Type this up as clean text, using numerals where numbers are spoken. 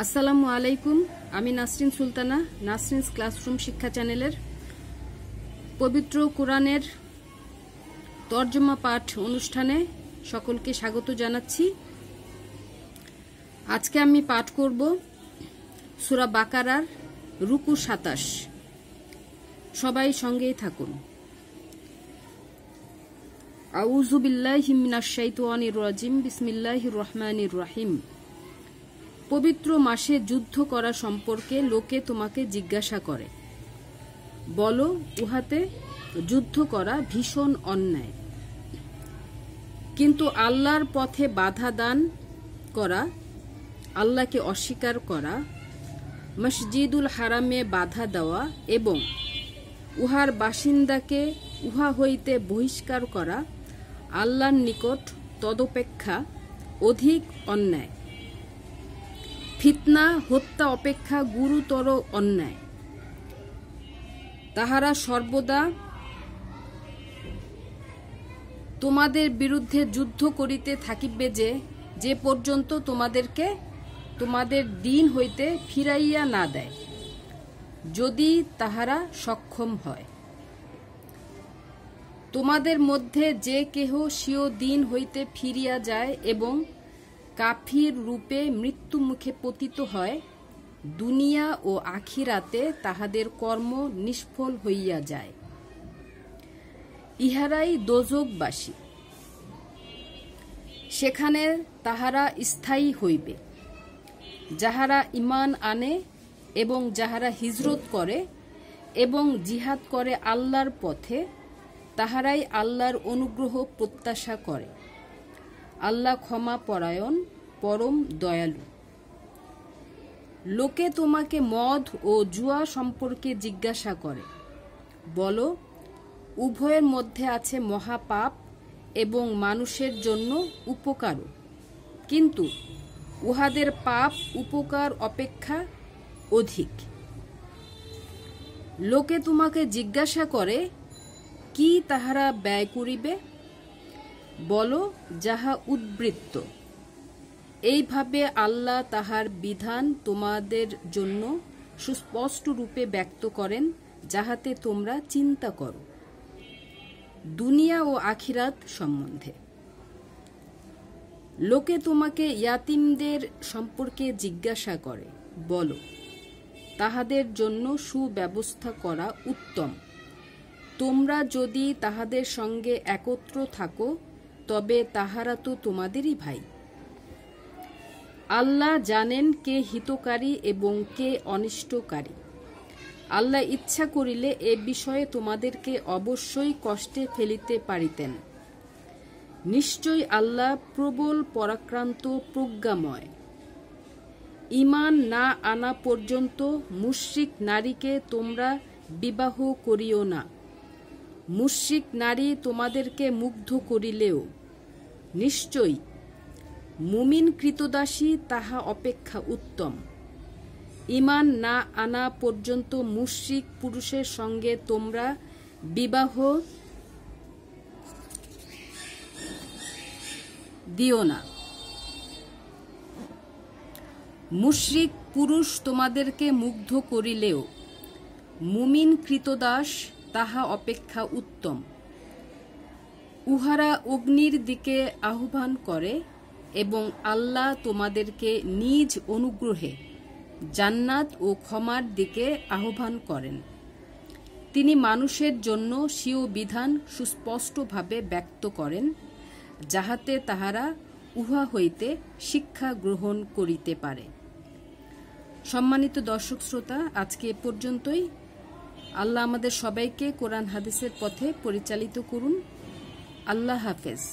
আসসালামু আলাইকুম। আমি নাসরিন সুলতানা, নাসরিনস ক্লাসরুম শিক্ষা চ্যানেলের পবিত্র কোরআনের তর্জমা পাঠ অনুষ্ঠানে সকলকে স্বাগত জানাচ্ছি। আজকে আমি পাঠ করব সূরা বাকারার রুকু ২৭। সবাই সঙ্গেই থাকুন। আউযু বিল্লাহি মিনাশ শাইতানির রাজিম। বিসমিল্লাহির রহমানির রহিম। পবিত্র মাসে যুদ্ধ করা সম্পর্কে লোকে তোমাকে জিজ্ঞাসা করে, বলো, উহাতে যুদ্ধ করা ভীষণ অন্যায়। কিন্তু আল্লাহর পথে বাধা দান করা, আল্লাহকে অস্বীকার করা, মসজিদুল হারামে বাধা দেওয়া এবং উহার বাসিন্দাকে উহা হইতে বহিষ্কার করা আল্লাহর নিকট তদপেক্ষা অধিক অন্যায়। ফিতনা হত্যা অপেক্ষা গুরুতর অন্যায়। তাহারা সর্বদা তোমাদের বিরুদ্ধে যুদ্ধ করিতে থাকিবে যে পর্যন্ত তোমাদেরকে তোমাদের দিন হইতে ফিরাইয়া না দেয়, যদি তাহারা সক্ষম হয়। তোমাদের মধ্যে যে কেহ স্বীয় দিন হইতে ফিরিয়া যায় এবং কাফির রূপে মৃত্যু মুখে পতিত হয়, দুনিয়া ও আখিরাতে তাহাদের কর্ম নিষ্ফল হইয়া যায়। ইহারাই দোজখবাসী, সেখানে তাহারা স্থায়ী হইবে। যাহারা ঈমান আনে এবং যাহারা হিজরত করে এবং জিহাদ করে আল্লাহর পথে, তাহারাই আল্লাহর অনুগ্রহ প্রত্যাশা করে। আল্লাহ ক্ষমা পরায়ণ, পরম দয়ালু। লোকে তোমাকে মদ ও জুয়া সম্পর্কে জিজ্ঞাসা করে, বলো, উভয়ের মধ্যে আছে মহাপাপ এবং মানুষের জন্য উপকারও, কিন্তু উহাদের পাপ উপকার অপেক্ষা অধিক। লোকে তোমাকে জিজ্ঞাসা করে, কি তাহারা ব্যয় করিবে? বলো, যাহা উদ্বৃত্ত। এইভাবে আল্লাহ তাহার বিধান তোমাদের জন্য সুস্পষ্ট রূপে ব্যক্ত করেন, যাহাতে তোমরা চিন্তা করো দুনিয়া ও আখিরাত সম্বন্ধে। লোকে তোমাকে ইয়াতীমদের সম্পর্কে জিজ্ঞাসা করে, বলো, তাহাদের জন্য সুব্যবস্থা করা উত্তম। তোমরা যদি তাহাদের সঙ্গে একত্র থাকো, তবে তাহারা তো তোমাদেরই ভাই। আল্লাহ জানেন কে হিতকারী এবং কে অনিষ্টকারী। আল্লাহ ইচ্ছা করিলে এ বিষয়ে তোমাদেরকে অবশ্যই কষ্টে ফেলিতে পারিতেন। নিশ্চয় আল্লাহ প্রবল পরাক্রান্ত, প্রজ্ঞাময়। ঈমান না আনা পর্যন্ত মুশরিক নারীকে তোমরা বিবাহ করিও না। মুশরিক নারী তোমাদেরকে মুগ্ধ করিলেও নিশ্চয় মুমিন কৃতদাসী তাহা অপেক্ষা উত্তম। ঈমান না আনা পর্যন্ত মুশরিক পুরুষের সঙ্গে তোমরা বিবাহ দিও না। মুশরিক পুরুষ তোমাদেরকে মুগ্ধ করিলেও মুমিন কৃতদাস তাহা অপেক্ষা উত্তম। উহারা অগ্নির দিকে আহ্বান করে এবং আল্লাহ তোমাদেরকে নিজ অনুগ্রহে জান্নাত ও ক্ষমার দিকে আহ্বান করেন। তিনি মানুষের জন্য স্বীয় বিধান সুস্পষ্টভাবে ব্যক্ত করেন, যাহাতে তাহারা উহা হইতে শিক্ষা গ্রহণ করিতে পারে। সম্মানিত দর্শক শ্রোতা, আজকে এ পর্যন্তই। আল্লাহ আমাদের সবাইকে কোরআন হাদিসের পথে পরিচালিত করুন। আল্লাহ হাফেজ।